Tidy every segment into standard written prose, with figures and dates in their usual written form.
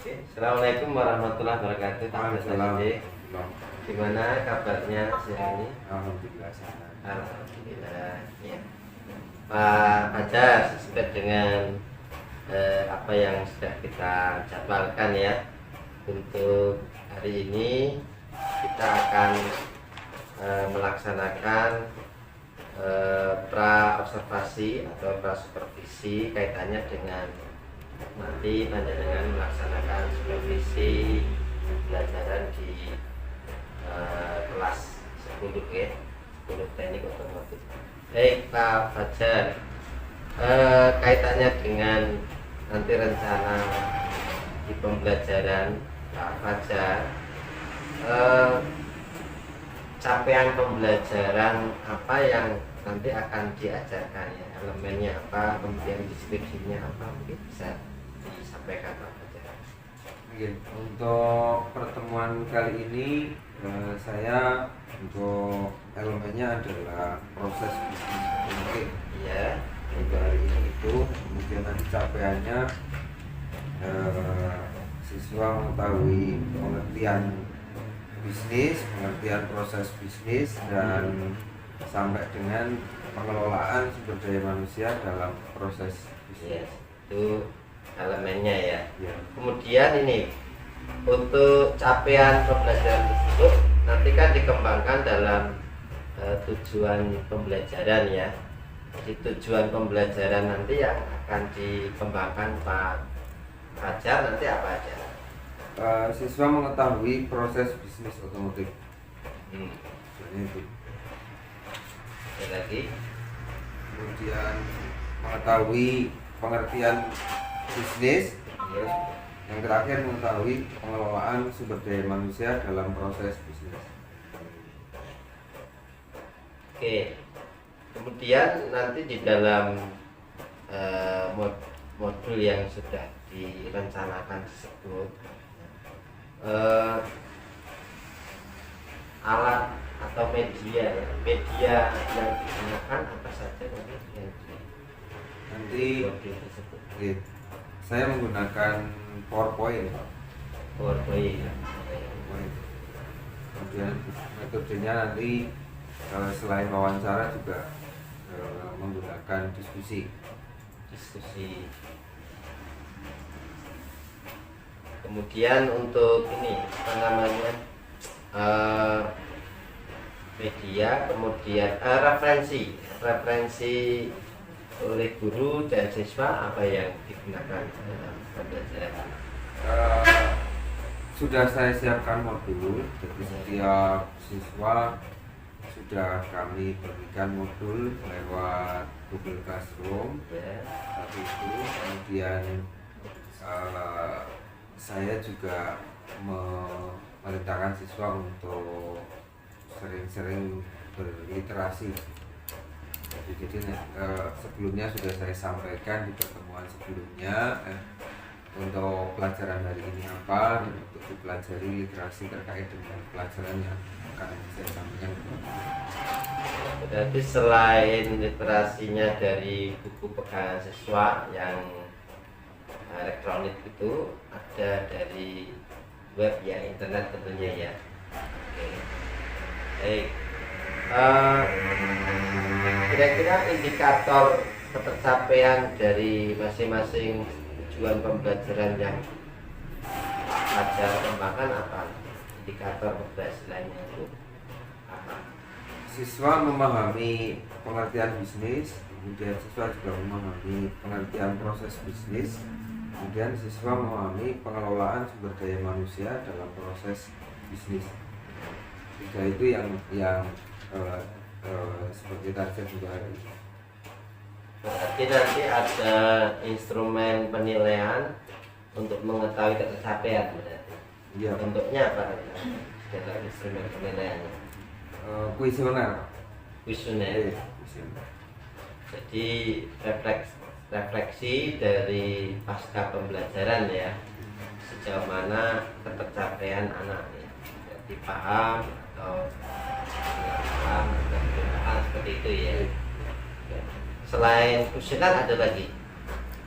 Assalamualaikum warahmatullahi wabarakatuh. Waalaikumsalam. Gimana kabarnya siang ini? Alhamdulillah sehat. Alhamdulillah. Ya. Pak Fajar, sesuai dengan apa yang sudah kita jadwalkan ya, untuk hari ini kita akan melaksanakan pra observasi atau pra supervisi kaitannya dengan nanti panjenengan melaksanakan supervisi pembelajaran di kelas 10 ya, 10 teknik otomotif. Baik Pak Fajar, kaitannya dengan nanti rencana di pembelajaran Pak Fajar, capaian pembelajaran apa yang nanti akan diajarkan ya, elemennya apa, kemudian deskripsinya apa, mungkin bisa disampaikan Pak Fajar. Mungkin untuk pertemuan kali ini saya untuk elemennya adalah proses bisnis mungkin Iya. untuk hari ini itu, kemudian nanti capaiannya siswa mengetahui pengertian bisnis, pengertian proses bisnis, dan sampai dengan pengelolaan sumber daya manusia dalam proses Yes, bisnis. itu elemennya ya. Ya. Kemudian ini untuk capaian pembelajaran tersebut nanti kan dikembangkan dalam tujuan pembelajaran ya. Jadi tujuan pembelajaran nanti yang akan dikembangkan Pak Fajar nanti apa aja? Siswa mengetahui proses bisnis otomotif. Sebenarnya itu. Ada lagi? Kemudian mengetahui pengertian bisnis. Iya. Yang terakhir mengetahui pengelolaan sumber daya manusia dalam proses bisnis. Oke. Kemudian nanti di dalam modul yang sudah direncanakan tersebut, alat atau media yang digunakan apa saja nanti Nanti modul tersebut. saya menggunakan PowerPoint. PowerPoint. Kemudian metodenya nanti selain wawancara juga menggunakan diskusi. Kemudian untuk ini apa namanya, media, kemudian referensi oleh guru dan siswa apa yang digunakan dalam pembelajaran. Sudah saya siapkan modul, jadi setiap siswa sudah kami berikan modul lewat Google Classroom. Ya. Satu itu, kemudian saya juga memerintahkan siswa untuk sering-sering berliterasi. Jadi sebelumnya sudah saya sampaikan di pertemuan sebelumnya untuk pelajaran hari ini apa, dan untuk dipelajari literasi terkait dengan pelajaran yang akan saya sampaikan. Berarti selain literasinya dari buku pegangan siswa yang elektronik itu, ada dari web ya, internet tentunya ya. Oke. Baik. Kira-kira indikator ketercapaian dari masing-masing tujuan pembelajaran yang Fajar kembangkan apa? Indikator keberhasilannya itu apa? Siswa memahami pengertian bisnis, kemudian siswa juga memahami pengertian proses bisnis, kemudian siswa memahami pengelolaan sumber daya manusia dalam proses bisnis. Tiga itu yang sebagai target juga hari ini. Berarti nanti ada instrumen penilaian untuk mengetahui ketercapaian berarti. Iya. Bentuknya apa? Dalam instrumen penilaiannya. Kuesioner. Kuesioner. Kuesioner. Jadi refleksi dari pasca pembelajaran ya, sejauh mana ketercapaian anak ya. Jadi paham atau tidak paham atau belum paham, seperti itu ya. Selain kuesioner ada lagi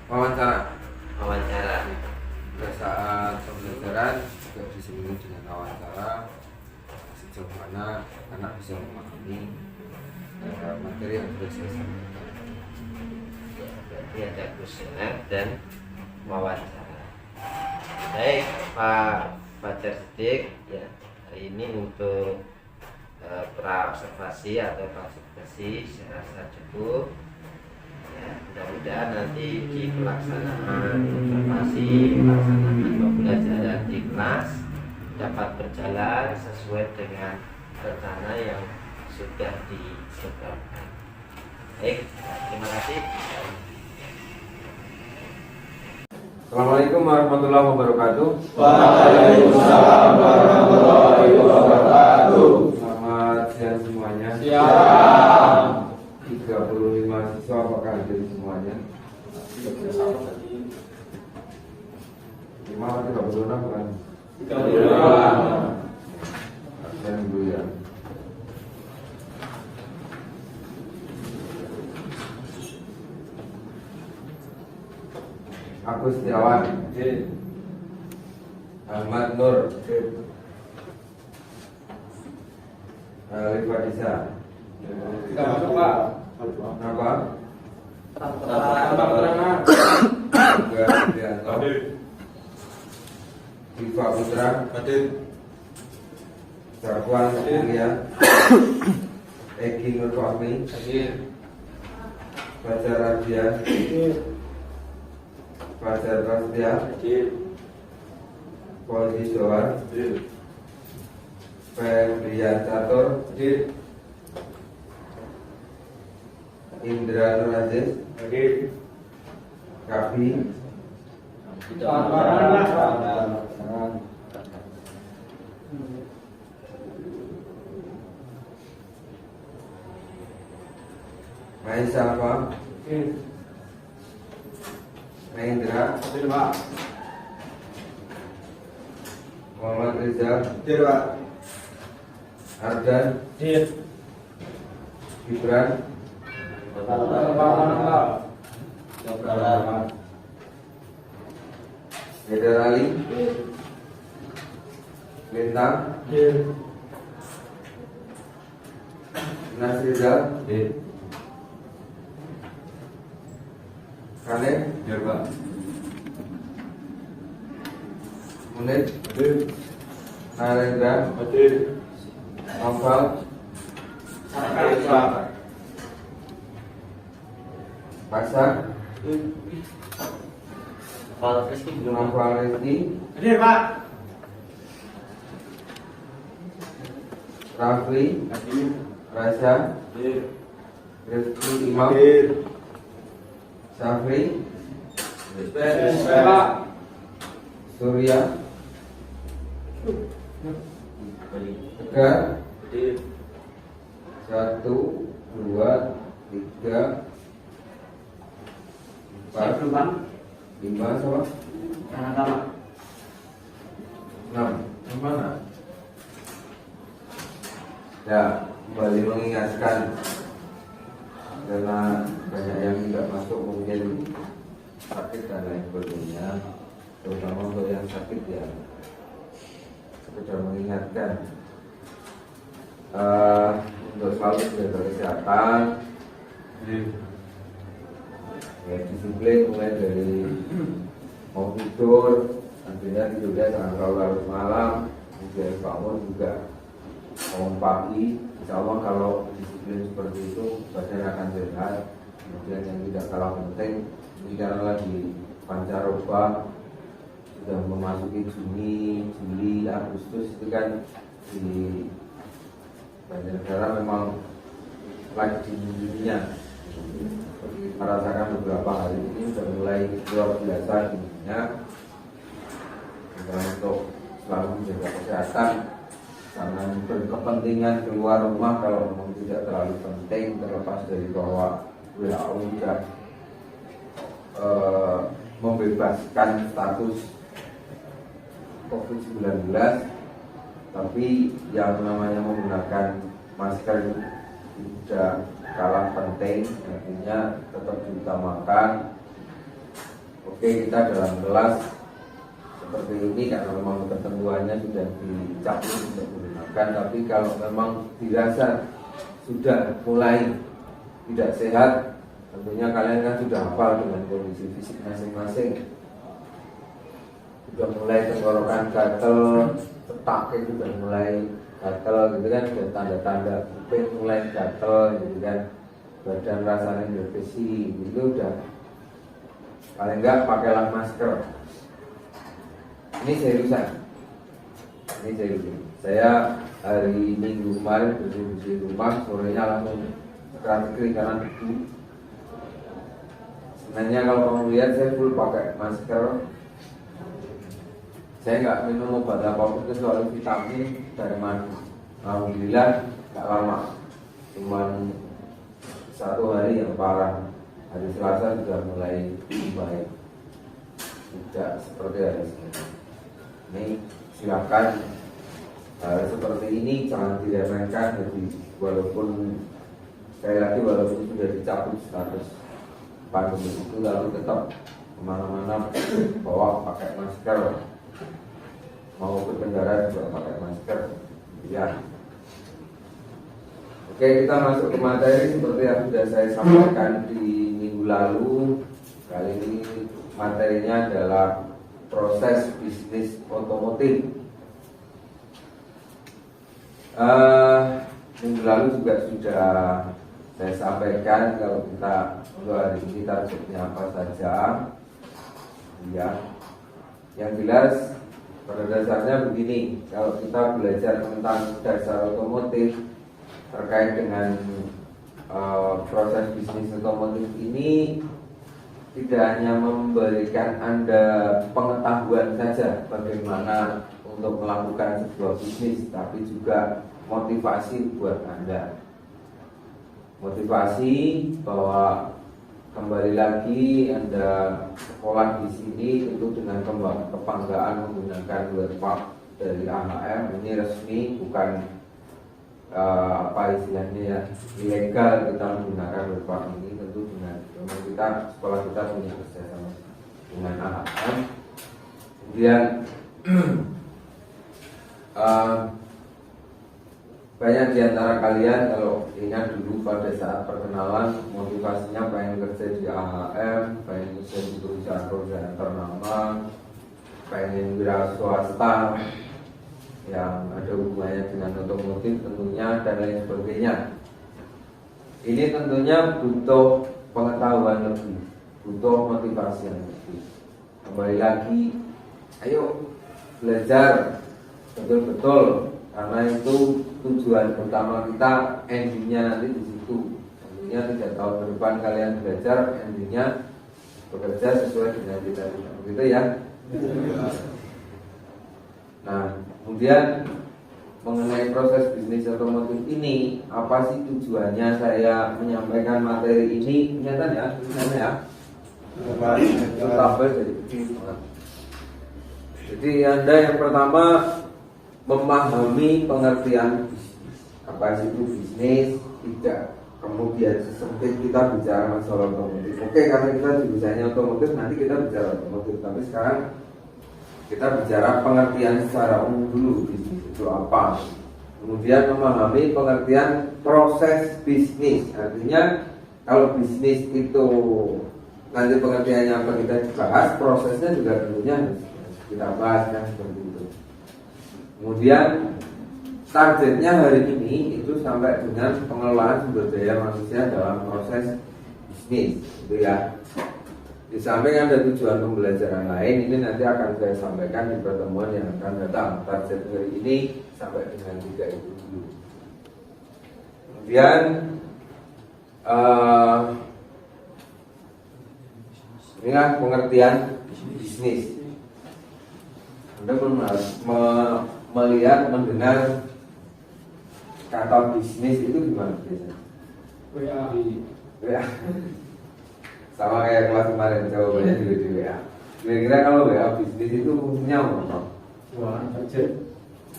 Wawancara. wawancara. pada saat pembelajaran juga diselingi dengan wawancara sejauh mana anak bisa memahami materi yang sudah saya sampaikan. Berarti ada kuesioner dan wawancara. Baik Pak Fajar Siddiq, ya hari ini untuk pra-observasi atau observasi saya rasa cukup. Ya, mudah-mudahan nanti di pelaksanaan observasi, pelaksanaan pembelajaran di kelas dapat berjalan sesuai dengan rencana yang sudah ditetapkan. Baik, terima kasih. Assalamualaikum warahmatullahi wabarakatuh. Waalaikumsalam warahmatullahi wabarakatuh. Selamat siang semuanya. Siang. 35 siswa apakah hadir semuanya? 5 atau 36 bukan? 32. Absen dulu ya. Agus Setiawan, Ahmad Nur, Rifadisa, apa? Diva Putra, Sarwan Mulia, Eki Nur Fahmi, Fajar Ardian, Fajar Prasetya, Polisi Johan, Febrian Catur, Indra Nur Aziz, Kabi, Maisa Alfa, Mahendra, Muhammad Rizal, Ardan, Gibran, Haidar Ali, Lintang, Nasrizal, Khalid, Munir, Narendra, Novel, Pasar, Novel Rizki, Rafli, Raisa, Rizki Imam, Safri, Surya, Tegar, 1, 2, 3, 4, 5 sama 6. Yang mana? Ya, kembali mengingatkan karena banyak yang tidak masuk mungkin sakit dan lain sebagainya, terutama untuk yang sakit ya sekedar mengingatkan untuk selalu jaga kesehatan, ya, disiplin mulai dari mau tidur, tentunya tidurnya jangan terlalu larut malam, kemudian bangun juga bangun pagi. Insya Allah kalau disiplin seperti itu badan akan sehat. Kemudian yang tidak kalah penting, ini karena lagi pancaroba sudah memasuki Juni, Juli, Agustus itu kan di Banjarnegara memang lagi dinginnya. Merasakan beberapa hari ini sudah mulai luar biasa dinginnya. Dan untuk selalu menjaga kesehatan karena berkepentingan keluar rumah kalau memang tidak terlalu penting, terlepas dari bahwa WHO sudah membebaskan status COVID-19, tapi yang namanya menggunakan masker tidak kalah penting, artinya tetap diutamakan. Oke, kita dalam kelas seperti ini karena memang ketentuannya sudah dicabut untuk menggunakan. Tapi kalau memang dirasa sudah mulai tidak sehat, tentunya kalian kan sudah hafal dengan kondisi fisik masing-masing. Sudah mulai tenggorokan gatel, kaki sudah mulai gatel gitu kan, sudah tanda-tanda kuping mulai gatel gitu kan, badan rasanya depresi gitu, udah paling enggak pakailah masker. Ini seriusan, ini seriusan. Saya hari Minggu kemarin bersih-bersih rumah, sorenya langsung sekerat-kerik karena debu. Sebenarnya kalau kamu lihat saya full pakai masker. Saya nggak minum obat apapun kecuali vitamin dari mana. Alhamdulillah nggak lama, cuman 1 hari yang parah. Hari Selasa sudah mulai baik, tidak seperti hari Senin. Ini silakan seperti ini jangan diremehkan. Jadi walaupun sekali lagi walaupun sudah dicabut status pandemi itu, lalu tetap kemana-mana bawa pakai masker. Mau berkendara juga pakai masker ya. Oke, kita masuk ke materi seperti yang sudah saya sampaikan di minggu lalu. Kali ini materinya adalah proses bisnis otomotif. Minggu lalu juga sudah saya sampaikan kalau kita hari ini targetnya apa saja ya. Yang jelas pada dasarnya begini, kalau kita belajar tentang dasar otomotif terkait dengan proses bisnis otomotif ini, tidak hanya memberikan Anda pengetahuan saja bagaimana untuk melakukan sebuah bisnis, tapi juga motivasi buat Anda. Motivasi bahwa kembali lagi Anda sekolah di sini itu dengan kebanggaan menggunakan webpak dari AHM. Ini resmi, bukan apa istilahnya ya, ilegal kita menggunakan webpak ini. Tentu dengan kita sekolah kita punya kerjasama dengan AHM. Kemudian banyak di antara kalian kalau ingat dulu pada saat perkenalan motivasinya pengen kerja di AHM, pengen kerja di perusahaan ternama, pengen wira swasta yang ada hubungannya dengan otomotif tentunya dan lain sebagainya. Ini tentunya butuh pengetahuan lebih, butuh motivasi yang lebih. Kembali lagi, ayo belajar betul-betul, karena itu tujuan utama kita, endingnya nanti di situ. Tentunya 3 tahun ke depan kalian belajar, endingnya bekerja sesuai dengan cita-cita, begitu ya. Nah, kemudian mengenai proses bisnis otomotif ini, apa sih tujuannya saya menyampaikan materi ini? Kelihatan ya, kelihatan ya. Jadi Anda yang pertama memahami pengertian bisnis. Apa sih itu bisnis? Tidak kemudian sesempit kita bicara masalah otomotif. Oke, karena kita jurusannya otomotif, nanti kita bicara otomotif. Tapi sekarang kita bicara pengertian secara umum dulu, bisnis itu apa. Kemudian memahami pengertian proses bisnis. Artinya kalau bisnis itu nanti pengertiannya apa kita bahas, prosesnya juga tentunya kita bahas kan, seperti itu. Kemudian targetnya hari ini itu sampai dengan pengelolaan sumber daya manusia dalam proses bisnis, gitu ya. Di samping ada tujuan pembelajaran lain, ini nanti akan saya sampaikan di pertemuan yang akan datang. Target hari ini sampai dengan 3 itu dulu. Kemudian inilah pengertian bisnis. Anda belum harus melihat, mendengar kata bisnis itu gimana biasanya? WA. Sama kayak kelas kemarin, jawabannya juga di WA. Kira-kira kalau WA bisnis itu fungsinya apa? Jualan budget.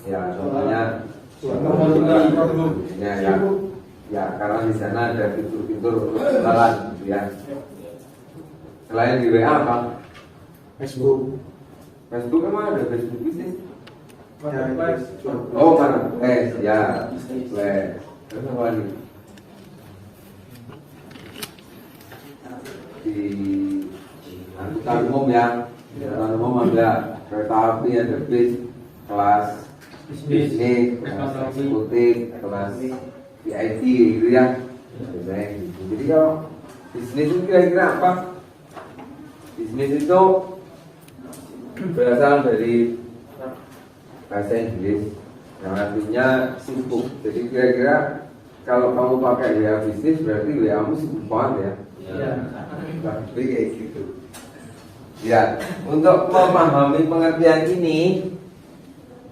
Ya, contohnya ya, karena di sana ada fitur-fitur jualan gitu ya. Selain di WA apa? Facebook. Facebook emang ada Facebook bisnis? Oh, marketplace, ya. Marketplace. Terus apa lagi? Di angkutan umum ya. Angkutan umum ada kereta api, ada bis, kelas bisnis, kelas eksekutif, kelas VIP gitu ya. Biasanya gitu. Jadi kalau bisnis itu kira-kira apa? Bisnis itu berasal dari bahasa Inggris yang artinya sibuk. Jadi kira-kira kalau kamu pakai WA bisnis berarti WA mu sibuk banget ya. Tapi kayak gitu. Ya, untuk memahami pengertian ini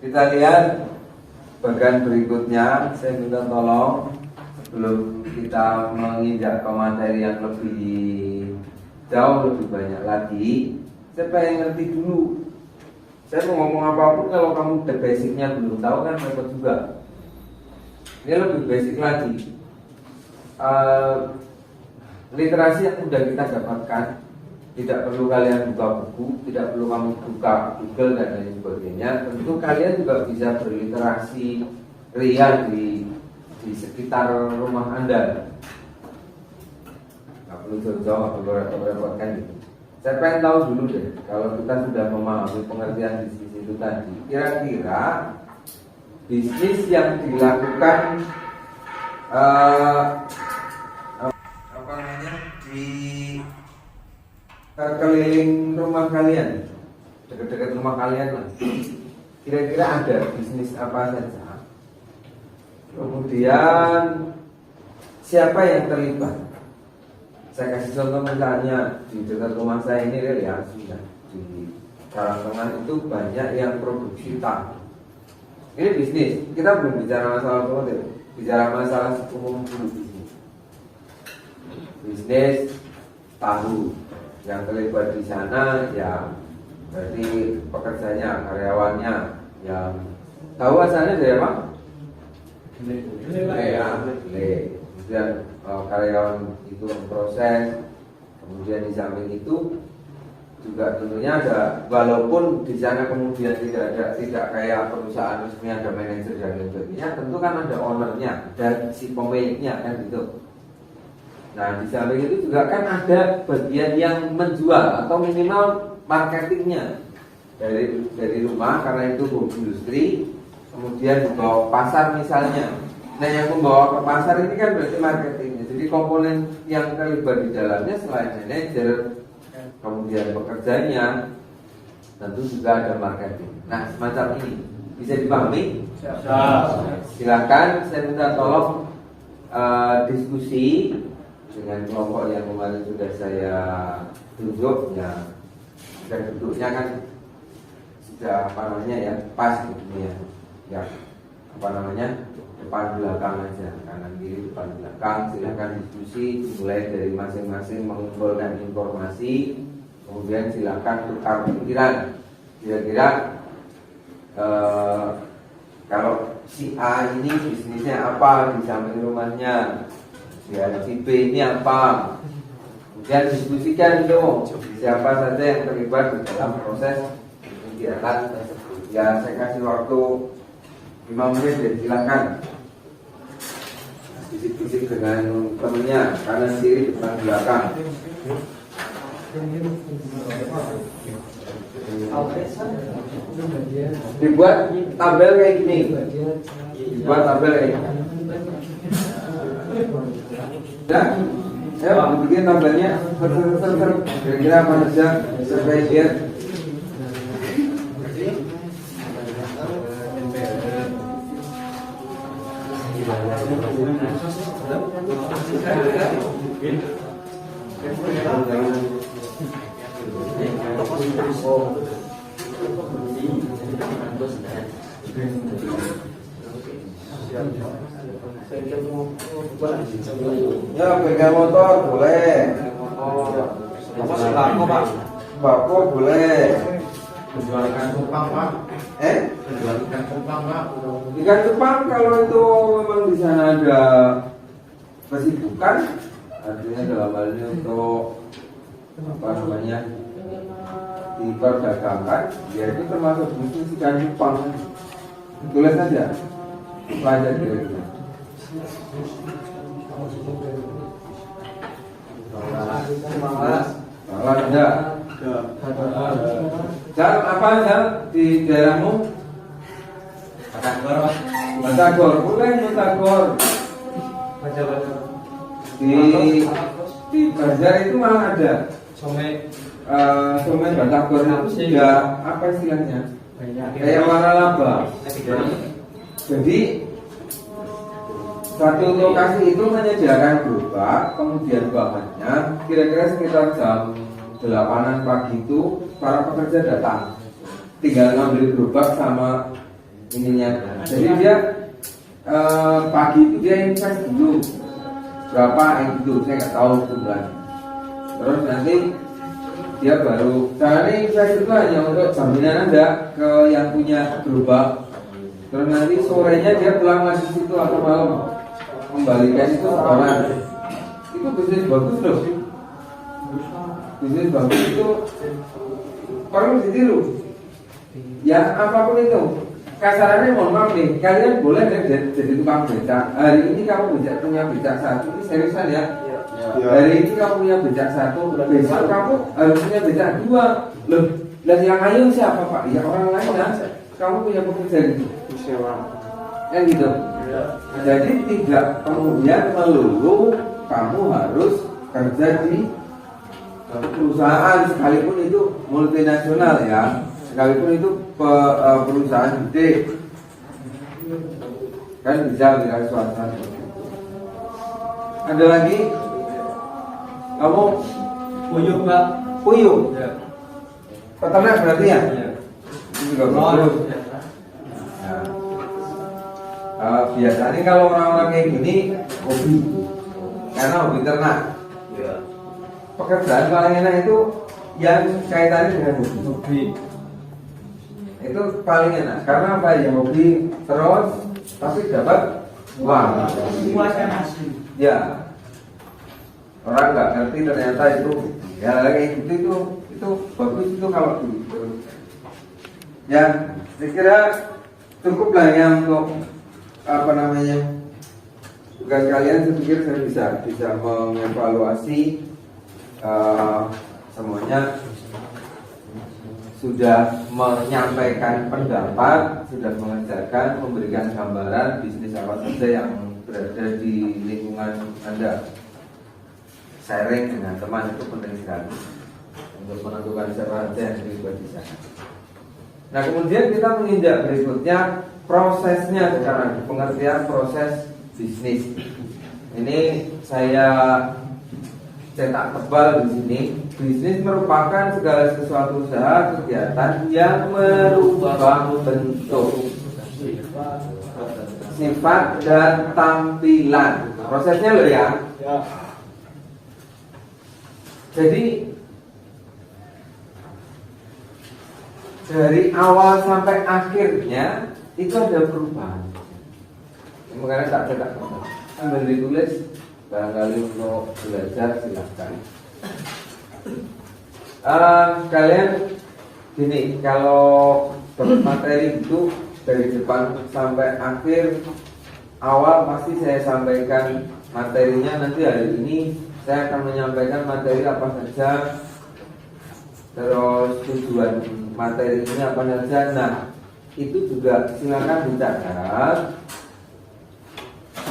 kita lihat bagian berikutnya. Saya minta tolong sebelum kita menginjak ke materi yang lebih jauh lebih banyak lagi, saya pengen ngerti dulu. Saya mau ngomong apapun kalau kamu udah basicnya belum tahu kan repot juga. Ini lebih basic lagi. Literasi yang sudah kita dapatkan, tidak perlu kalian buka buku, tidak perlu kamu buka Google dan lain sebagainya. Tentu kalian juga bisa berliterasi real di sekitar rumah Anda. Nggak perlu jauh-jauh, nggak perlu repot-repotkan gitu. Saya pengen tahu dulu deh, kalau kita sudah memahami pengertian bisnis itu tadi, kira-kira bisnis yang dilakukan di keliling rumah kalian, dekat-dekat rumah kalian lah, kira-kira ada bisnis apa saja? Kemudian siapa yang terlibat? Saya kasih contoh misalnya di dekat rumah saya ini ya, sudah di Karangtengah itu banyak yang produksi tahu. Ini bisnis. Kita belum bicara masalah otomotif, bicara masalah umum dulu bisnis. Bisnis tahu yang terlibat di sana ya berarti pekerjanya, karyawannya yang tahu asalnya dari apa? Kemudian karyawan itu memproses, kemudian di samping itu juga tentunya ada, walaupun di sana kemudian tidak kayak perusahaan resmi ada manajer dan lain sebagainya, tentu kan ada ownernya dan si pemiliknya kan gitu. Nah di samping itu juga kan ada bagian yang menjual atau minimal marketingnya dari rumah, karena itu home industri, kemudian dibawa ke pasar misalnya. Nah yang membawa ke pasar ini kan berarti marketingnya. Jadi komponen yang terlibat di dalamnya selain manajer, kemudian pekerjanya, tentu juga ada marketing. Nah semacam ini bisa dipahami? Silakan saya minta tolong diskusi dengan kelompok yang kemarin sudah saya tunjuk ya. Dan duduknya kan sudah apa namanya ya, pas gitu ya apa namanya, depan belakang aja, kanan kiri depan belakang. Silakan diskusi mulai dari masing-masing mengumpulkan informasi, kemudian silakan tukar pikiran. Kira-kira kalau si A ini bisnisnya apa di samping rumahnya, si B ini apa, kemudian diskusikan itu siapa saja yang terlibat di dalam proses kegiatan tersebut. Ya saya kasih waktu 5 menit deh, silakan bisik-bisik dengan temennya, kanan kiri depan belakang. Dibuat tabel kayak gini, dibuat tabel kayak gini. Ya, bikin tabelnya kira-kira apa saja supaya dia ya pegang motor boleh, bako boleh, Menjual ikan cupang pak. Menjual ikan cupang pak. ikan cupang kalau itu memang di sana ada kesibukan, artinya dalam hal ini untuk apa namanya diperdagangkan, ya itu termasuk bisnis ikan cupang. Tulis saja, pelajar kira-kira. Salah ada. Jal apa jal di daerahmu? Batagor, bukan Batagor. Di Banjar itu malah ada. Somai Batagor itu sudah apa istilahnya? Kayak waralaba. Jadi satu lokasi itu menyediakan gerobak, kemudian bahannya kira-kira sekitar jam 8-an pagi itu para pekerja datang, tinggal ngambil gerobak sama ininya. Jadi dia pagi itu dia invest dulu berapa itu saya nggak tahu jumlahnya. Terus nanti dia baru caranya invest itu hanya untuk jaminan Anda ke yang punya gerobak. Terus nanti sorenya dia pulang lagi situ atau malam kembalikan itu orang. Itu bisnis bagus loh. Bisnis bagus itu perlu ditiru. Ya apapun itu. Kasarannya mohon maaf nih, kalian boleh jadi tukang becak. Hari ini kamu punya becak satu, ini seriusan ya. Hari ini kamu punya becak satu, besok kamu harus punya becak dua. Loh, dan yang ayo siapa Pak? Ya orang lain kan. Kamu punya pekerja gitu. Kan gitu. Jadi tidak kemudian melulu kamu harus kerja di perusahaan sekalipun itu multinasional ya, sekalipun itu perusahaan gede kan bisa dengan swasta. Ada lagi kamu Puyuh Pak. puyuh Ya. peternak berarti ya? Itu juga bagus. Biasanya kalau orang-orang kayak gini hobi, karena hobi ternak. Pekerjaan paling enak itu yang kaitannya dengan hobi. Itu paling enak karena apa ya, hobi terus tapi dapat uang. Ya, orang nggak ngerti ternyata itu ya kayak gitu, itu bagus itu kalau gitu. Ya, saya kira cukup lah ya untuk apa namanya tugas kalian. Saya pikir saya bisa mengevaluasi semuanya sudah menyampaikan pendapat, sudah mengajarkan, memberikan gambaran bisnis apa saja yang berada di lingkungan Anda. Sharing dengan teman itu penting sekali untuk menentukan siapa saja yang terlibat di sana. Nah kemudian kita menginjak berikutnya prosesnya sekarang, pengertian proses bisnis. Ini saya cetak tebal di sini. Bisnis merupakan segala sesuatu usaha kegiatan yang merubah bentuk, sifat dan tampilan. Prosesnya loh ya. Jadi dari awal sampai akhirnya itu ada perubahan. Makanya tak cetak sambil ditulis, barangkali untuk belajar silahkan. Kalian gini, kalau materi itu dari depan sampai akhir, awal pasti saya sampaikan materinya. Nanti hari ini saya akan menyampaikan materi apa saja, terus tujuan materi ini apa saja. Nah itu juga silakan dicatat.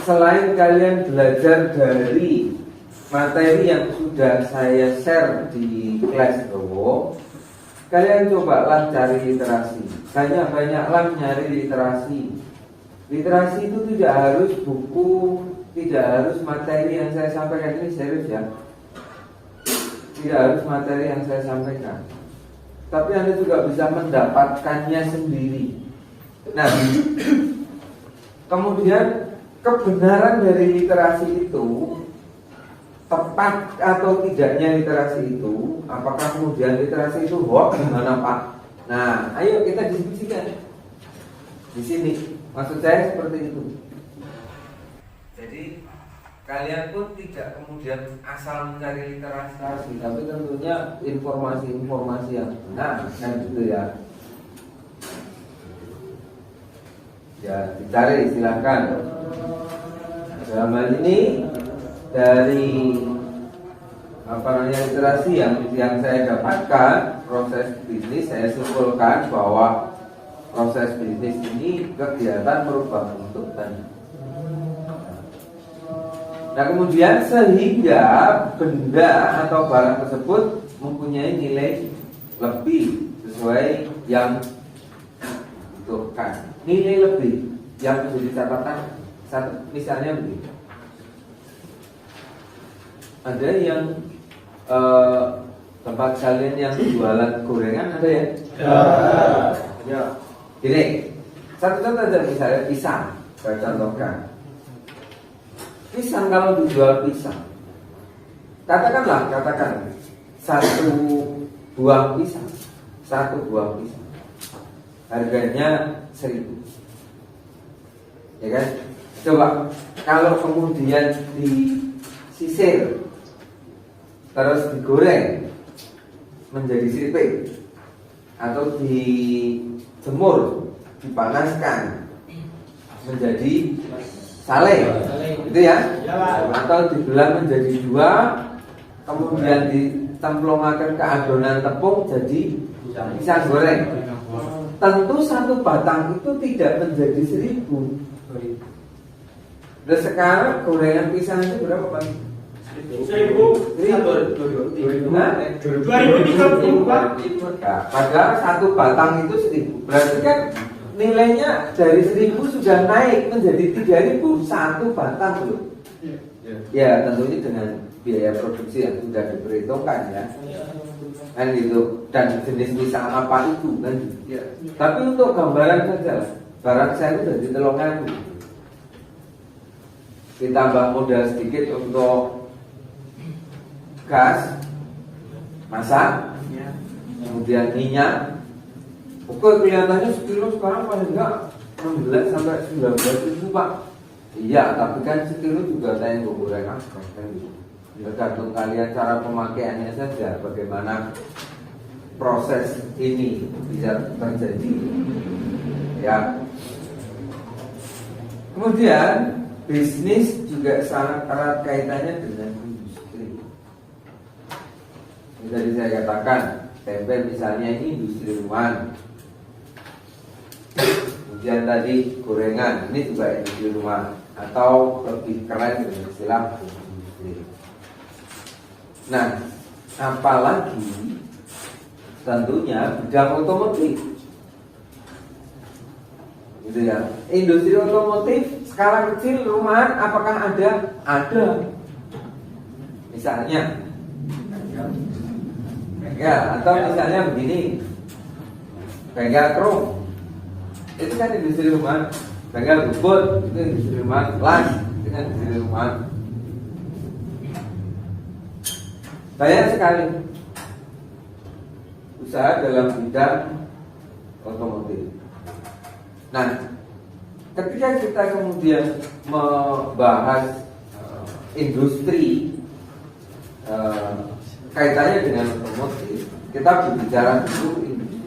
Selain kalian belajar dari materi yang sudah saya share di Classroom, kalian cobalah cari literasi. Banyaklah nyari literasi. Literasi itu tidak harus buku, tidak harus materi yang saya sampaikan ini, serius ya. Tidak harus materi yang saya sampaikan, tapi Anda juga bisa mendapatkannya sendiri. Nah, kemudian kebenaran dari literasi itu, tepat atau tidaknya literasi itu, apakah kemudian literasi itu hoax, gimana Pak? Nah, ayo kita diskusikan di sini. Maksud saya seperti itu. Jadi kalian pun tidak kemudian asal mencari literasi, tapi tentunya informasi-informasi yang benar kan gitu ya. Ya dicari silahkan. Dalam hal ini dari literasi yang saya dapatkan proses bisnis, saya simpulkan bahwa proses bisnis ini kegiatan merubah bentuk dan nah kemudian sehingga benda atau barang tersebut mempunyai nilai lebih sesuai yang dibutuhkan. Nilai lebih yang menjadi catatan misalnya begini. Ada yang tempat kalian yang jualan gorengan ada ya? Ya. Gini, satu contoh aja misalnya pisang, saya contohkan. Pisang kalau dijual pisang, katakan satu buah pisang harganya 1.000, ya kan? Coba kalau kemudian disisir terus digoreng menjadi siripik atau dijemur, dipanaskan menjadi sale, gitu ya, atau dibelah menjadi 2, kemudian ditemplungkan ke adonan tepung jadi pisang goreng. Tentu satu batang itu tidak menjadi 1.000. Dan sekarang gorengan pisang itu berapa Pak? 1.000. 2.030 Pak. Padahal satu batang itu 1.000. Berarti kan nilainya dari 1.000 sudah naik menjadi 3.000 satu batang loh. Ya tentunya dengan biaya produksi yang sudah diperhitungkan ya. Kan gitu. Dan jenis pisang apa itu kan? Ya. Tapi untuk gambaran saja, barang saya itu dari 3.000. Ditambah modal sedikit untuk gas, masak, kemudian minyak. Oke, kelihatannya sekilo sekarang paling enggak 16 sampai 19.000 Pak. Iya, tapi kan sekilo juga saya yang goreng kan. Tergantung kalian cara pemakaiannya saja, bagaimana proses ini bisa terjadi. Ya. Kemudian bisnis juga sangat erat kaitannya dengan industri. Tadi saya katakan, tempe misalnya ini industri rumahan. Kemudian tadi gorengan, ini juga industri rumahan, atau lebih keren dengan istilah industri. Nah, apalagi tentunya bidang otomotif, gitu ya. Industri otomotif skala kecil rumahan apakah ada? Ada. Misalnya, ya, atau misalnya begini, bengkel krom, itu kan industri rumahan. Bengkel bubut itu industri rumahan. Las itu kan industri rumahan. Banyak sekali usaha dalam bidang otomotif. Nah, ketika kita kemudian membahas industri kaitannya dengan otomotif, kita berbicara dulu industri.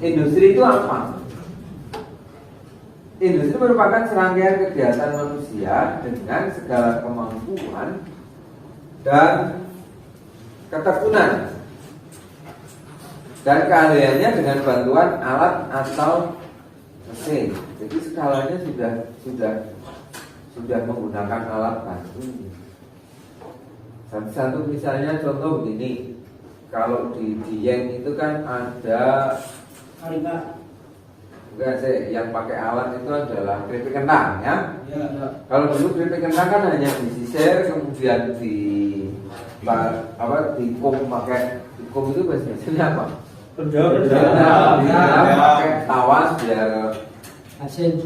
Industri itu apa? Industri merupakan serangkaian kegiatan manusia dengan segala kemampuan dan ketekunan dan keahliannya dengan bantuan alat atau mesin. Jadi skalanya sudah menggunakan alat bantu. Satu misalnya contoh begini, kalau di Dieng itu kan ada bukan sih, yang pakai alat itu adalah keripik kentang ya. Kalau dulu keripik kentang kan hanya disisir kemudian dikum pakai dikum itu biasanya apa? Pakai tawas biar asin,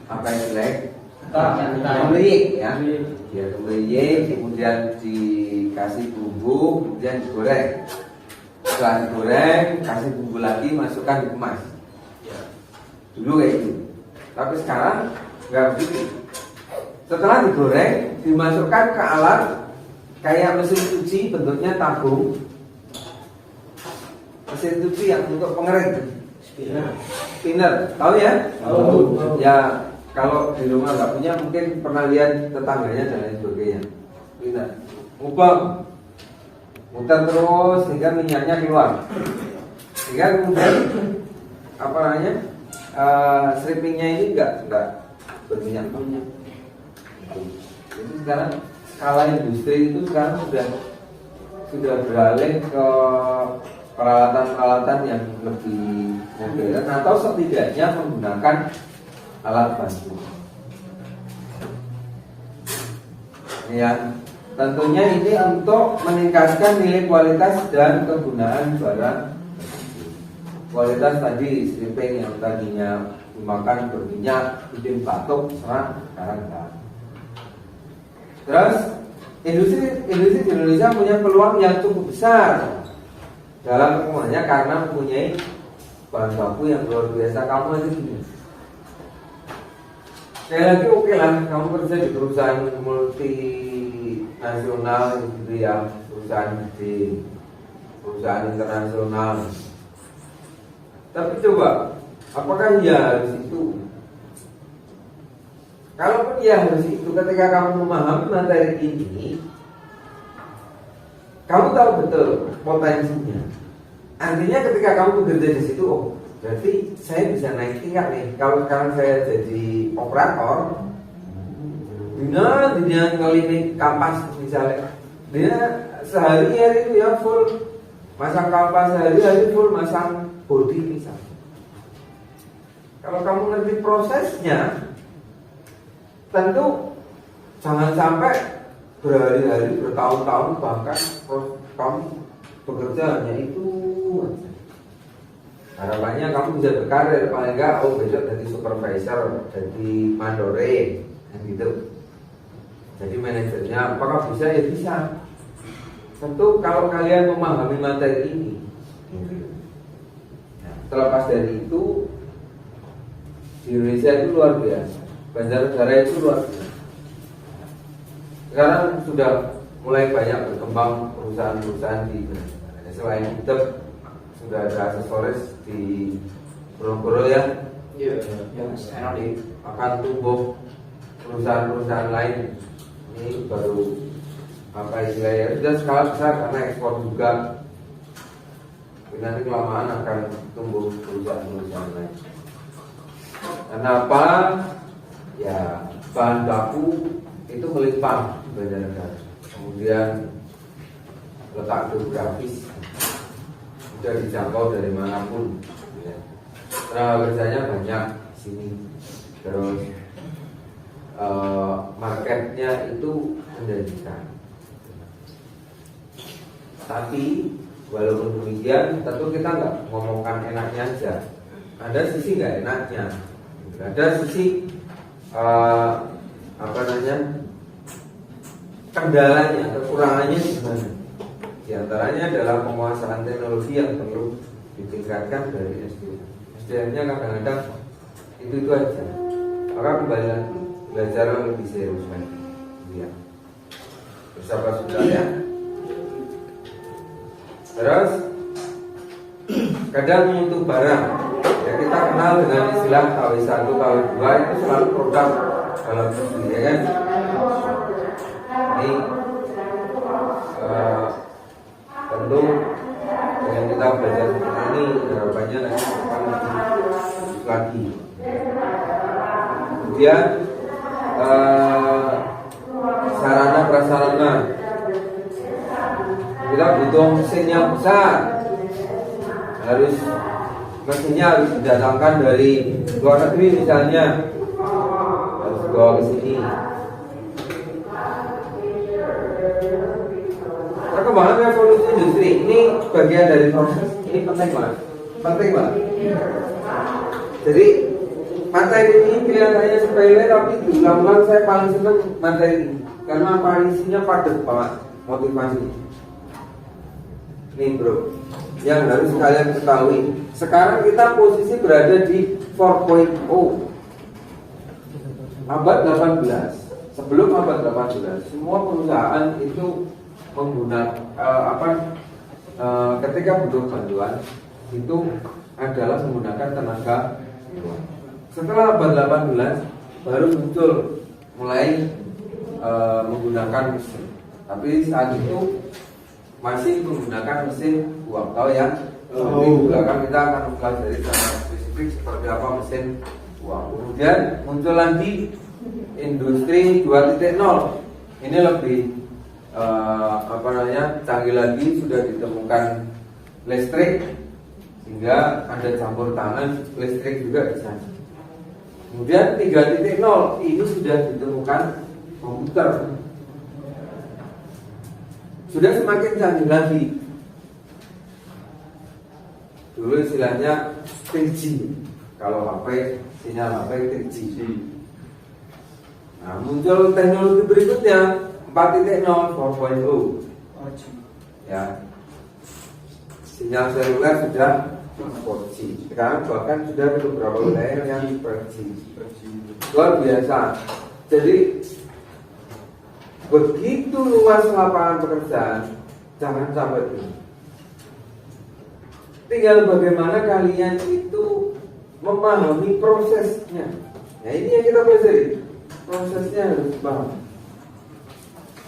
pakai selek, kembali ya, biar kembali, kemudian dikasih bumbu, kemudian digoreng. Setelah digoreng, kasih bumbu lagi, masukkan dikemas. Dulu kayak gitu. Tapi sekarang nggak begitu. Setelah digoreng, dimasukkan ke alat kayak mesin cuci, bentuknya tabung. Mesin cuci yang untuk pengering, spinner, tahu ya? Tahu. Ya, kalau di rumah nggak punya mungkin pernah lihat tetangganya dan lain sebagainya. Spinner, ngubah, muter terus sehingga minyaknya keluar. Sehingga kemudian apa namanya, strippingnya ini nggak berminyak banyak. Jadi sekarang skala industri itu sekarang sudah beralih ke peralatan-peralatan yang lebih modern atau setidaknya menggunakan alat bantu. Ya, tentunya ini untuk meningkatkan nilai kualitas dan kegunaan barang. Kualitas tadi stripping yang tadinya dimakan berminyak, bikin batuk, sekarang enggak. Terus industri di Indonesia punya peluang yang cukup besar dalam perkembangannya karena mempunyai bahan baku yang luar biasa. Kamu aja gini. Sekali lagi oke lah, kamu kerja di perusahaan multinasional gitu ya, perusahaan gede, perusahaan internasional. Tapi coba, apakah ya harus itu? Kalaupun ya harus itu, ketika kamu memahami materi ini, kamu tahu betul potensinya. Artinya ketika kamu bekerja di situ, oh berarti saya bisa naik tingkat nih. Kalau sekarang saya jadi operator, dia ngeliling kampas misalnya, dia sehari-hari itu ya full masang kampas, sehari-hari full masang bodi misalnya. Kalau kamu ngerti prosesnya, tentu jangan sampai berhari-hari, bertahun-tahun bahkan kamu bekerja hanya itu aja. Harapannya kamu bisa berkarir, paling enggak besok jadi supervisor, jadi mandore, gitu. Jadi manajernya, apakah bisa? Ya bisa. Tentu kalau kalian memahami materi ini. Terlepas dari itu, di Indonesia itu luar biasa, Banjarnegara itu luar biasa. Sekarang sudah mulai banyak berkembang perusahaan-perusahaan di Banjarnegara. Selain itu sudah ada aksesoris di Borobudur ya. Iya. Nanti akan tumbuh perusahaan-perusahaan lain. Ini baru apa istilahnya, sudah skala besar karena ekspor juga. Nanti kelamaan akan tumbuh perusahaan-perusahaan lain. Kenapa? Ya bahan baku itu melimpah di Banjarnegara. Kemudian letak geografis sudah dijangkau dari manapun. Tenaga kerjanya banyak di sini. Terus marketnya itu menjanjikan. Tapi walaupun demikian, tentu kita nggak ngomongkan enaknya aja. Ada sisi nggak enaknya, ada sisi kendalanya, kekurangannya di mana? Di antaranya adalah penguasaan teknologi yang perlu ditingkatkan dari SDM. SDM-nya kadang-kadang itu aja. Maka kembali lagi belajar lebih serius lagi. Ya. Bersabar sudah ya. Terus kadang mutu barang, ya kita kenal dengan istilah KW1, KW2 itu selalu produk dalam negeri, ya kan? Ini tentu dengan kita belajar seperti ini harapannya nanti akan lebih lagi. Kemudian sarana prasarana, kita butuh mesin yang besar, mesinnya harus didatangkan dari luar negeri misalnya, harus dibawa ke sini. Perkembangan revolusi industri ini bagian dari proses, ini penting banget. Jadi materi ini kelihatannya sepele, tapi diulang-ulang saya paling senang materi ini karena isinya padat banget motivasi. Nih bro, yang harus kalian ketahui, sekarang kita posisi berada di 4.0 abad 18. sebelum abad 18 semua perusahaan itu menggunakan ketika butuh bantuan itu adalah menggunakan tenaga hewan. Setelah abad 18 baru muncul mulai menggunakan mesin. Tapi saat itu masih menggunakan mesin buang. Tahu ya? Nanti di belakang kita akan mempelajari secara spesifik seperti apa mesin buang. Kemudian muncul lagi industri 2.0. Ini lebih canggih lagi, sudah ditemukan listrik sehingga ada campur tangan listrik juga di sana. Kemudian 3.0 ini sudah ditemukan komputer. Sudah semakin canggih lagi. Dulu istilahnya 3G. Kalau HP, sinyal HP 3G. Nah, muncul teknologi berikutnya 4.0, 4.0. Ya. Sinyal seluler sudah 4G. Sekarang bahkan sudah ada beberapa wilayah yang 5G. Luar biasa. Jadi begitu luas lapangan pekerjaan, jangan sampai ini. Tinggal bagaimana kalian itu memahami prosesnya. Nah, ini yang kita pelajari. Prosesnya harus paham.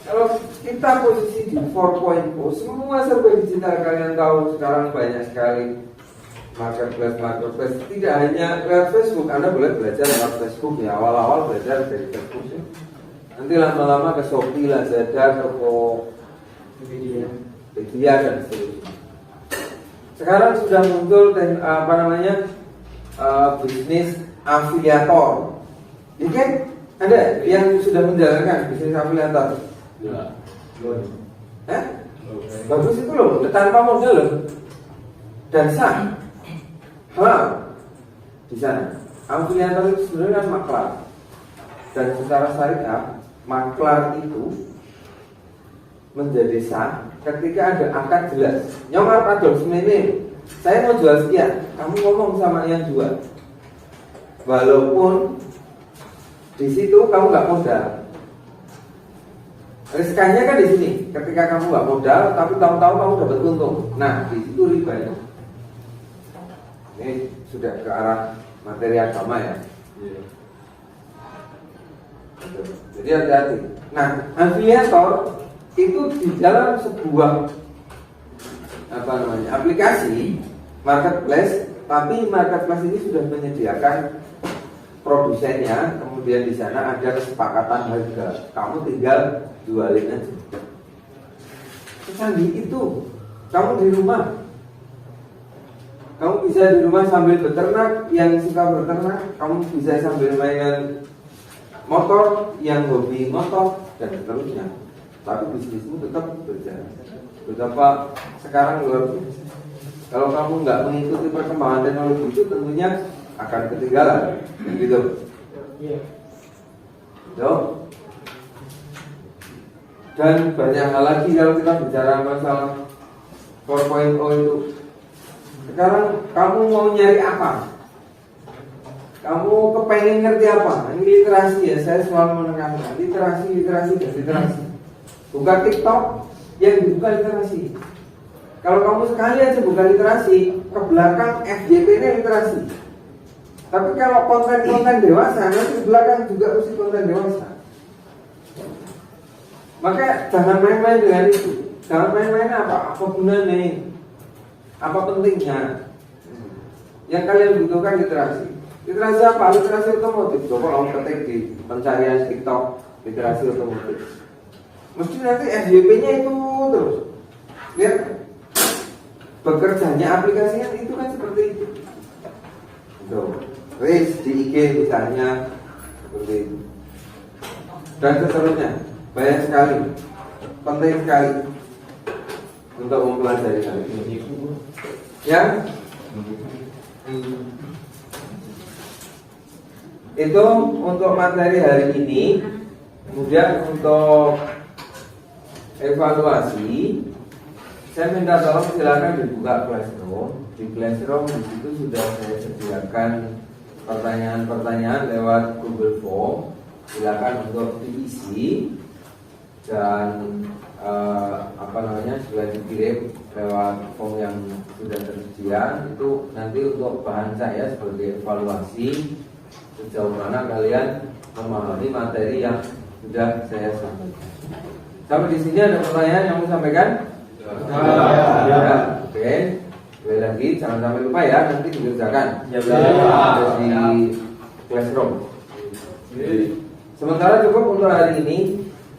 Kalau kita posisi di 4.0, semua serba digital. Kalian tahu sekarang banyak sekali marketplace. Tidak hanya lewat Facebook. Anda boleh belajar lewat Facebook ya. Awal-awal belajar dari Facebook ya. Nanti lama-lama ke Shopee, Lazada, Tokopedia dan seterusnya. Sekarang sudah muncul bisnis afiliator. Ini kan ada yang sudah menjalankan bisnis afiliator. Ya. Bagus itu loh, tanpa modal loh. Dan sah. Di sana. Afiliator itu sebenarnya kan maklar. Dan secara syariah, maklar itu menjadi sah ketika ada akad jelas. Nyomar padol semene, saya mau jual sekian, kamu ngomong sama yang jual. Walaupun di situ kamu nggak modal. Riskannya kan di sini, ketika kamu nggak modal, tapi tahu-tahu kamu dapat untung. Nah, di situ ribanya. Ini sudah ke arah materi agama ya. Jadi hati-hati. Nah, afiliator itu di dalam sebuah aplikasi marketplace, tapi marketplace ini sudah menyediakan produsennya, kemudian di sana ada kesepakatan harga. Kamu tinggal jualin aja. Secanggih itu, kamu di rumah. Kamu bisa di rumah sambil beternak, yang suka beternak, kamu bisa sambil mainan motor, yang hobi motor, dan seterusnya. Tapi bisnismu tetap berjalan. Betapa sekarang luar biasa. Kalau kamu nggak mengikuti perkembangan teknologi itu, tentunya akan ketinggalan, gitu. Dan banyak hal lagi kalau kita bicara masalah 4.0 itu. Sekarang kamu mau nyari apa? Kamu kepengen ngerti apa? Ini literasi ya, saya selalu menekankan literasi. Buka TikTok, yang dibuka literasi. Kalau kamu sekali aja buka literasi, ke belakang FYP-nya literasi. Tapi kalau konten-konten dewasa, nanti di belakang juga mesti konten dewasa. Maka jangan main-main dengan itu. Jangan main-main apa gunanya? Apa pentingnya? Yang kalian butuhkan literasi. Literasi apa? Literasi otomotif. Coba kamu ketik di pencarian TikTok literasi otomotif. Mesti nanti FYP-nya itu terus. Lihat bekerjanya aplikasinya itu kan seperti itu. Wis di IG misalnya seperti itu. Dan seterusnya. Banyak sekali. Penting sekali untuk mempelajari hal ini. Ya. Itu untuk materi hari ini. Kemudian untuk evaluasi, saya minta tolong silakan dibuka Classroom. Di Classroom di situ sudah saya sediakan pertanyaan-pertanyaan lewat Google Form. silakan untuk diisi dan juga dikirim lewat form yang sudah tersedia. Itu nanti untuk bahan saya sebagai evaluasi sejauh mana kalian memahami materi yang sudah saya sampaikan. Sampai di sini ada pertanyaan yang mau sampaikan? Ya. Oke. Sekali lagi jangan sampai lupa ya, nanti dikerjakan. Ada di classroom. Sementara cukup untuk hari ini.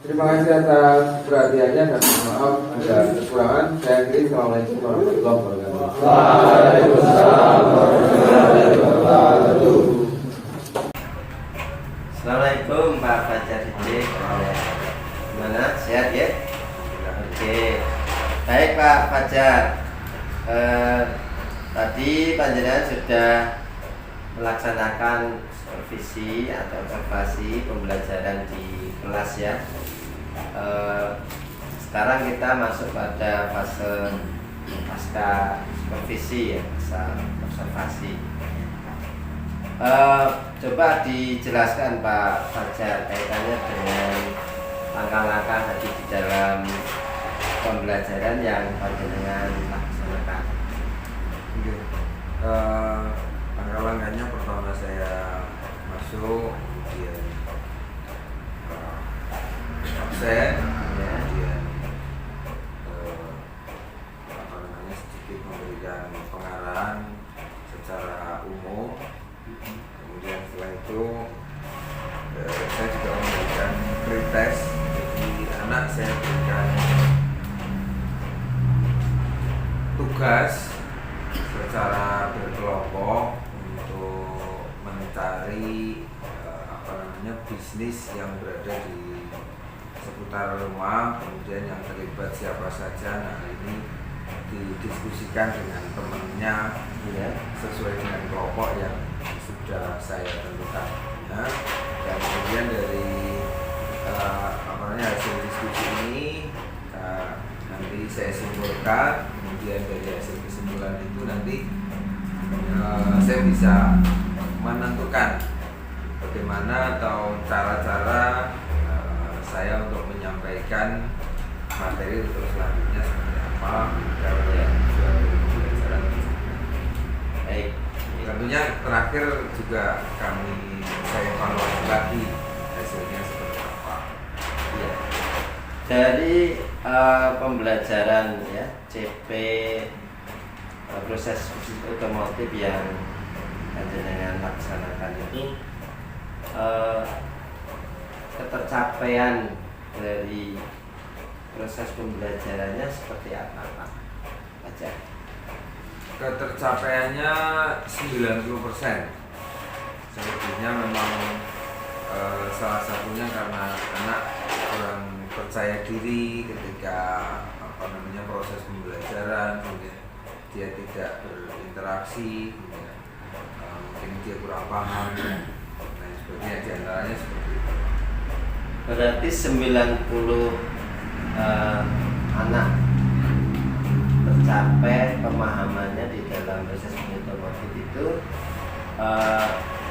Terima kasih atas perhatiannya dan maaf ada kekurangan. Saya akhiri. Assalamualaikum warahmatullahi wabarakatuh. Waalaikumsalam warahmatullahi wabarakatuh. Assalamualaikum Pak Fajar Didik. Gimana? Sehat ya? Oke. Baik Pak Fajar. Tadi panjenengan sudah melaksanakan supervisi atau observasi pembelajaran di kelas ya. Sekarang kita masuk pada fase pasca supervisi ya, fase observasi. Coba dijelaskan Pak Fajar kaitannya dengan langkah-langkah tadi di dalam pembelajaran yang panjenengan laksanakan. Langkah-langkahnya pertama saya masuk, kemudian absen, kemudian sedikit memberikan pengarahan secara umum. Kemudian setelah itu saya juga memberikan pretest. Jadi anak saya berikan tugas secara berkelompok untuk mencari bisnis yang berada di seputar rumah, kemudian yang terlibat siapa saja. Nah, ini didiskusikan dengan temannya ya, sesuai dengan kelompok yang sudah saya tentukan ya. Dan kemudian dari hasil diskusi ini nanti saya simpulkan. Kemudian dari hasil kesimpulan itu nanti saya bisa menentukan bagaimana atau cara-cara saya untuk menyampaikan materi untuk selanjutnya seperti apa dalam tujuan pembelajaran. Baik. Tentunya terakhir juga saya evaluasi lagi hasilnya seperti apa. Ya. Dari pembelajaran ya CP proses otomotif yang panjenengan laksanakan itu ketercapaian dari proses pembelajarannya seperti apa Pak Fajar? Ketercapaiannya 90%. Selebihnya memang salah satunya karena anak kurang percaya diri ketika proses pembelajaran, kemudian dia tidak berinteraksi, kemudian mungkin dia kurang paham dan sebagainya, diantaranya seperti itu. Berarti 90 anak tercapai pemahamannya di dalam proses otomotif itu,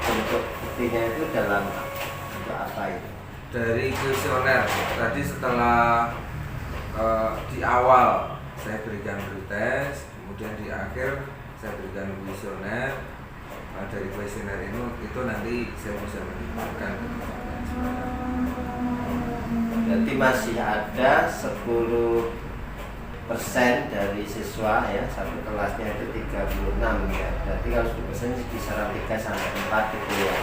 bentuk buktinya itu dalam bentuk apa itu? Dari kuesioner tadi, setelah di awal saya berikan pretest, kemudian di akhir saya berikan kuesioner. Dari kuesioner itu nanti saya bisa menentukan. Berarti masih ada 10% dari siswa ya, satu kelasnya itu 36 ya. Berarti kalau 10% kisaran 3 sampai 4 gitu ya.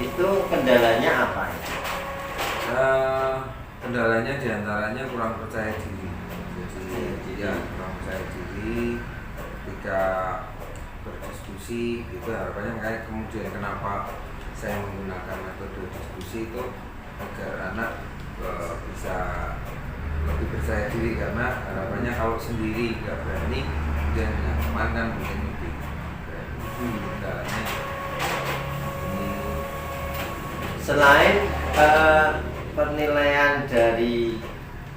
Itu kendalanya apa ya? Kendalanya diantaranya kurang percaya diri. Jadi kurang percaya diri ketika berdiskusi gitu. Harapannya kayak kemudian kenapa saya menggunakan metode diskusi itu agar anak bisa lebih percaya diri, karena harapannya kalau sendiri nggak berani kemudian dengan teman kan mungkin lebih berani. Selain penilaian dari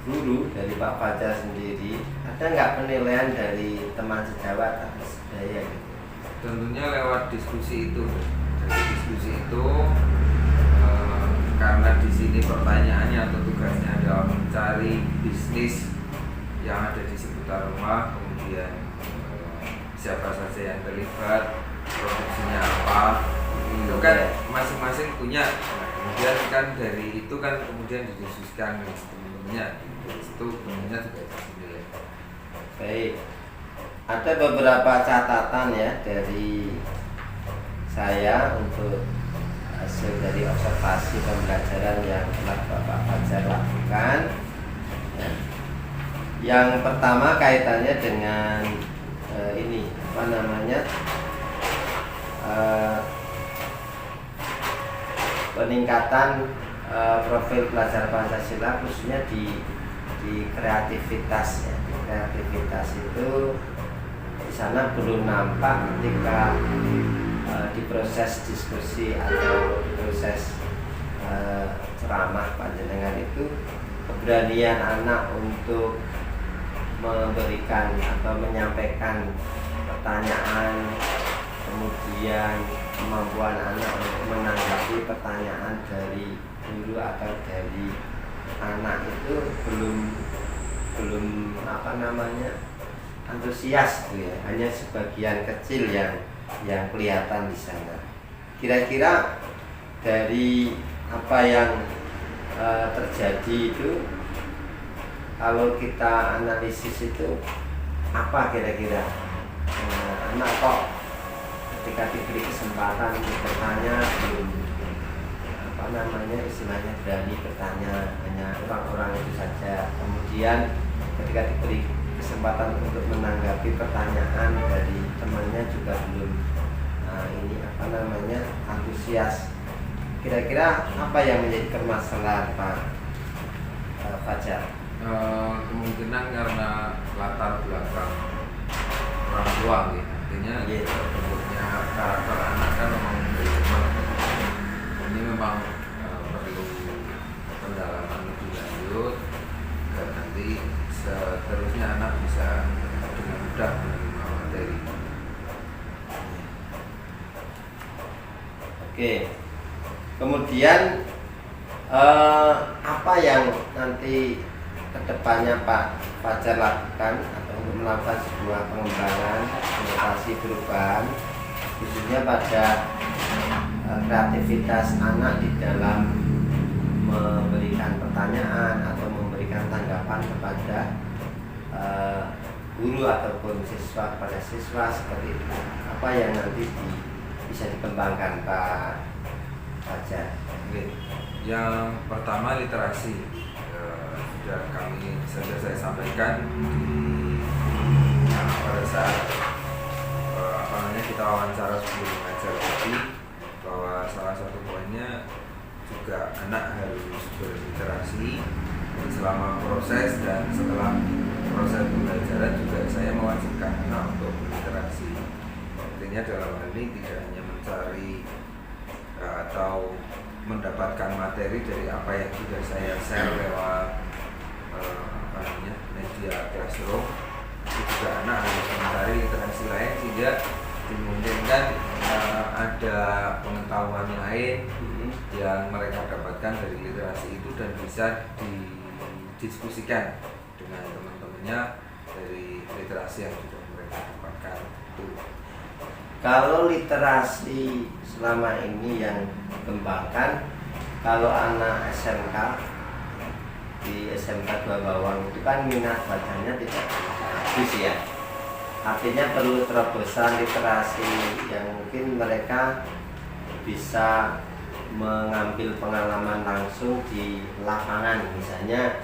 guru, dari Pak Fajar sendiri, ada nggak penilaian dari teman sejawat atau sebaya gitu? Tentunya lewat diskusi itu. Dari diskusi itu karena di sini pertanyaannya atau tugasnya adalah mencari bisnis yang ada di seputar rumah, kemudian siapa saja yang terlibat, produksinya apa, itu kan masing-masing punya. Nah, kemudian kan dari itu kan kemudian didiskusikan dengan teman-temannya, dari situ temannya juga dinilai. Baik, ada beberapa catatan ya dari saya untuk hasil dari observasi pembelajaran yang telah Bapak Fajar lakukan ya. Yang pertama kaitannya dengan ini apa namanya peningkatan profil pelajar Pancasila khususnya di kreativitas ya. Di kreativitas itu di sana belum nampak ketika di proses diskusi atau di proses ceramah panjenengan itu keberanian anak untuk memberikan atau menyampaikan pertanyaan, kemudian kemampuan anak untuk menanggapi pertanyaan dari guru atau dari anak itu belum apa namanya antusias gitu ya. Hanya sebagian kecil yang kelihatan di sana. Kira-kira dari apa yang terjadi itu, kalau kita analisis itu apa kira-kira anak kok ketika diberi kesempatan untuk bertanya belum apa namanya istilahnya berani bertanya, hanya orang-orang itu saja. Kemudian ketika diberi kesempatan untuk menanggapi pertanyaan dari temannya juga belum ini apa namanya antusias. Kira-kira apa yang menjadi permasalahan Pak Fajar? Kemungkinan karena latar belakang orang tua gitu. Artinya terbentuknya karakter anak kan memang ini memang perlu pendalaman lebih lanjut dan nanti seterusnya anak bisa dengan mudah menerima materi. Oke. Kemudian apa yang nanti kedepannya Pak Fajar lakukan atau untuk melakukan sebuah pengembangan inovasi perubahan khususnya pada kreativitas anak di dalam memberikan pertanyaan atau memberikan tanggapan kepada guru ataupun siswa kepada siswa seperti itu. Apa yang nanti bisa dikembangkan Pak Fajar? Oke. Yang pertama literasi. Sudah saya sampaikan pada saat kita wawancara sebelum mengajar tadi, bahwa salah satu poinnya juga anak harus berliterasi selama proses dan setelah proses pembelajaran juga saya mewajibkan anak untuk berliterasi. Artinya dalam hal ini tidak hanya mencari atau mendapatkan materi dari apa yang sudah saya share lewat media classroom, itu juga anak harus mencari literasi lain sehingga dimungkinkan ada pengetahuan lain yang mereka dapatkan dari literasi itu dan bisa didiskusikan dengan teman-temannya dari literasi yang sudah mereka dapatkan itu. Kalau literasi selama ini yang dikembangkan, kalau anak SMK di SMK 2 Bawang itu kan minat bacanya tidak habis ya. Artinya perlu terobosan literasi yang mungkin mereka bisa mengambil pengalaman langsung di lapangan, misalnya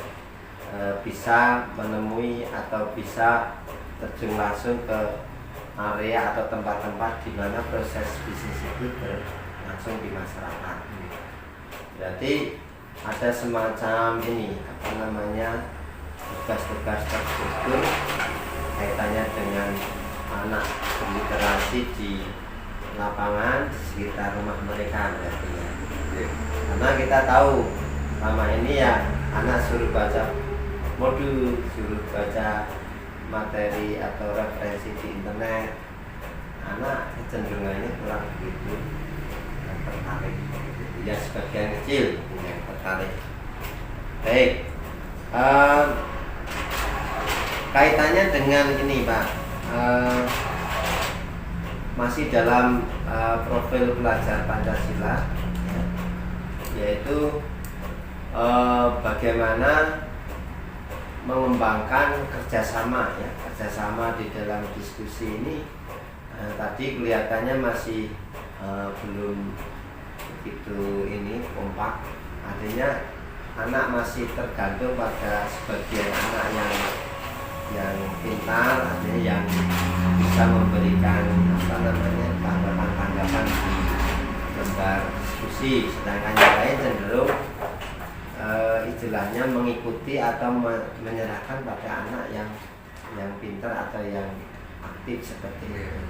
bisa menemui atau bisa terjun langsung ke area atau tempat-tempat di mana proses bisnis itu berlangsung di masyarakat. Berarti ada semacam ini apa namanya tugas-tugas terstruktur kaitannya dengan anak berliterasi di lapangan di sekitar rumah mereka berarti ya. Karena kita tahu selama ini ya anak suruh baca modul, suruh baca materi atau referensi di internet, anak kecenderungannya kurang begitu tertarik. Jadi dilihat sebagian kecil yang tertarik. Baik, kaitannya dengan ini Pak, masih dalam profil pelajar Pancasila, ya, yaitu bagaimana mengembangkan kerjasama, ya, kerjasama di dalam diskusi ini. Tadi kelihatannya masih belum begitu ini kompak, artinya anak masih tergantung pada sebagian anak yang pintar, artinya yang bisa memberikan tanggapan-tanggapan di lembar diskusi, sedangkan yang lain cenderung istilahnya mengikuti atau menyerahkan pada anak yang pintar atau yang aktif seperti itu.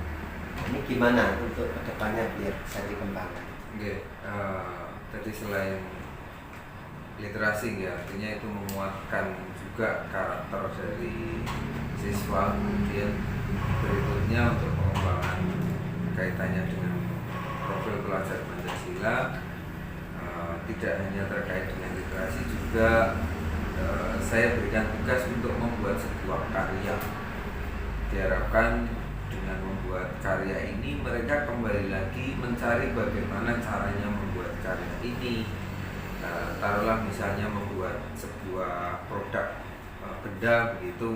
Ini gimana untuk kedepannya biar bisa dikembangkan? Jadi selain literasi, ya, artinya itu menguatkan juga karakter dari siswa. Kemudian berikutnya untuk pengembangan kaitannya dengan profil pelajar Pancasila, tidak hanya terkait dengan literasi, juga saya berikan tugas untuk membuat sebuah karya. Diharapkan dengan membuat karya ini mereka kembali lagi mencari bagaimana caranya membuat karya ini. Taruhlah misalnya membuat sebuah produk benda begitu,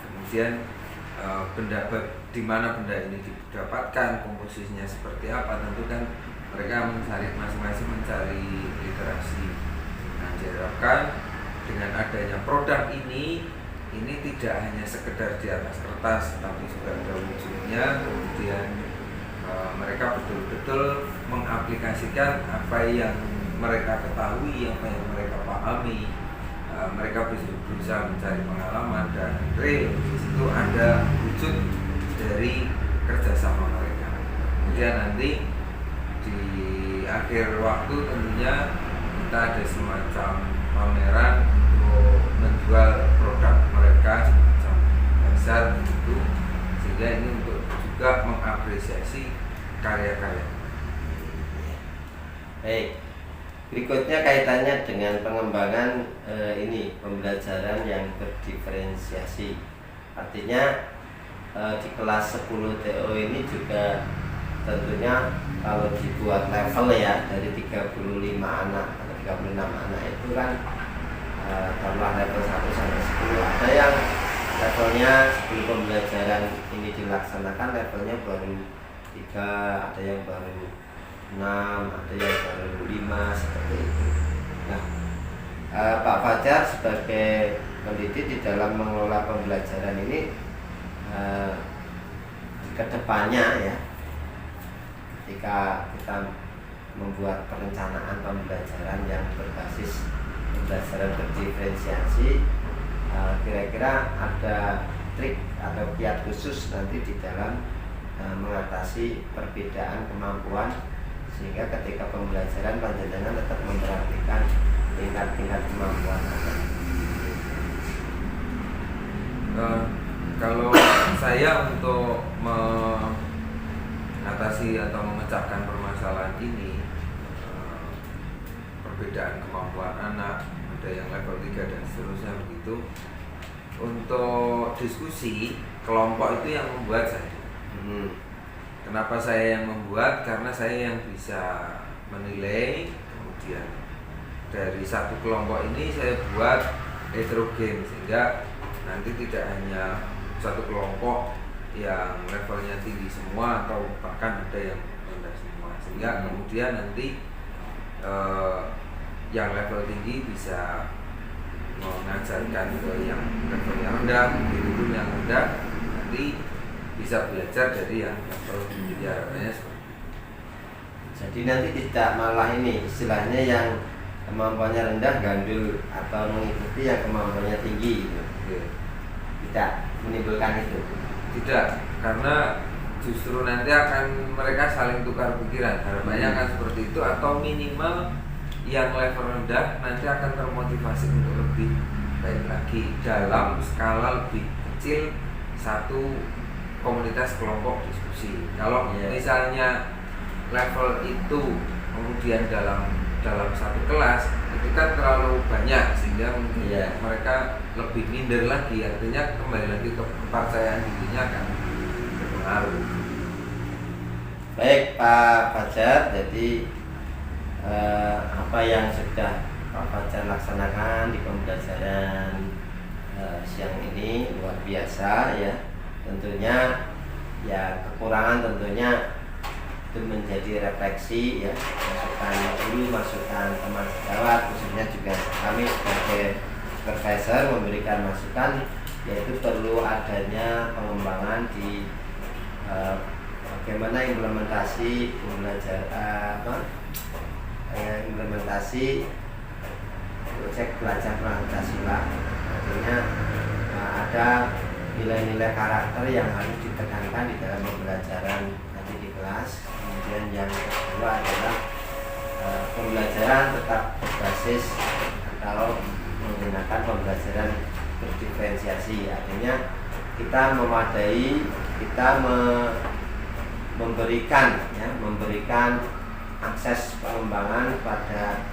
kemudian benda di mana benda ini didapatkan, komposisinya seperti apa, tentu kan mereka mencari masing-masing mencari literasi. Nah, diharapkan dengan adanya produk ini tidak hanya sekedar di atas kertas, tapi juga ada wujudnya. Kemudian mereka betul-betul mengaplikasikan apa yang mereka ketahui, apa yang mereka pahami. Mereka berusaha mencari pengalaman dan real di situ ada wujud dari kerjasama mereka. Kemudian nanti di akhir waktu tentunya kita ada semacam pameran untuk menjual produk mereka, semacam bazar begitu, sehingga ini untuk juga mengapresiasi karya-karya. Baik, berikutnya kaitannya dengan pengembangan ini pembelajaran yang berdiferensiasi. Artinya di kelas 10 TO ini juga tentunya kalau dibuat level, ya, dari 35 anak atau 36 anak itu kan taruhlah level 1 sampai 10. Ada yang levelnya sebelum pembelajaran ini dilaksanakan levelnya baru 3, ada yang baru 6, ada yang baru 5, seperti itu. Nah, Pak Fajar sebagai pendidik di dalam mengelola pembelajaran ini kedepannya, ya, ketika kita membuat perencanaan pembelajaran yang berbasis pembelajaran berdiferensiasi, kira-kira ada trik atau kiat khusus nanti di dalam mengatasi perbedaan kemampuan, sehingga ketika pembelajaran panjenengan tetap memperhatikan tingkat-tingkat kemampuan. Kalau saya untuk mengatasi atau memecahkan permasalahan ini, perbedaan kemampuan anak, ada yang level 3 dan seterusnya begitu, untuk diskusi kelompok itu yang membuat saya. Kenapa saya yang membuat? Karena saya yang bisa menilai. Kemudian dari satu kelompok ini saya buat heterogen, sehingga nanti tidak hanya satu kelompok yang levelnya tinggi semua atau bahkan ada yang rendah semua, sehingga kemudian nanti yang level tinggi bisa mengajarkan ke yang levelnya rendah, begitu yang rendah nanti bisa belajar dari yang level tinggi. Harapannya seperti itu. Jadi nanti tidak malah ini istilahnya yang kemampuannya rendah gandul atau mengikuti yang kemampuannya tinggi gitu. Tidak menimbulkan itu. Tidak, karena justru nanti akan mereka saling tukar pikiran. Harapannya akan seperti itu, atau minimal yang level rendah nanti akan termotivasi untuk lebih baik lagi dalam skala lebih kecil, satu komunitas kelompok diskusi. Kalau misalnya level itu kemudian dalam satu kelas itu kan terlalu banyak sehingga mungkin Iya. mereka lebih minder lagi, artinya kembali lagi ke kepercayaan dirinya akan berpengaruh. Baik Pak Fajar, jadi apa yang sudah Pak Fajar laksanakan di pembelajaran siang ini luar biasa ya. Tentunya ya kekurangan tentunya itu menjadi refleksi ya, masukan guru, masukan teman sejawat, khususnya juga kami sebagai supervisor memberikan masukan, yaitu perlu adanya pengembangan di bagaimana implementasi implementasi projek belajar Pancasila. Artinya ada nilai-nilai karakter yang harus ditekankan di dalam pembelajaran nanti di kelas. Kemudian yang kedua adalah pembelajaran tetap berbasis atau menggunakan pembelajaran berdiferensiasi. Artinya kita memadai, kita memberikan akses pengembangan pada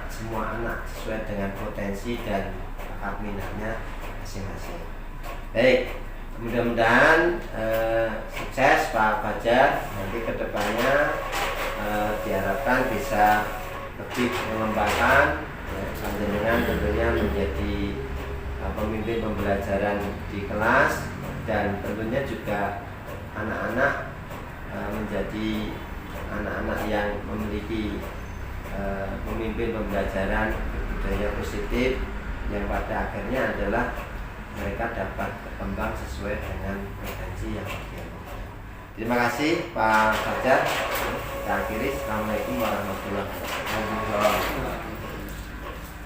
semua anak sesuai dengan potensi dan bakat minatnya masing-masing. Baik, mudah-mudahan sukses Pak Fajar. Nanti kedepannya diharapkan bisa lebih mengembangkan panjenengan tentunya menjadi pemimpin pembelajaran di kelas, dan tentunya juga anak-anak menjadi anak-anak yang memiliki pemimpin pembelajaran budaya positif yang pada akhirnya adalah mereka dapat berkembang sesuai dengan potensi yang dimiliki. Terima kasih Pak Fajar. Kita akhiri. Assalamualaikum warahmatullahi wabarakatuh.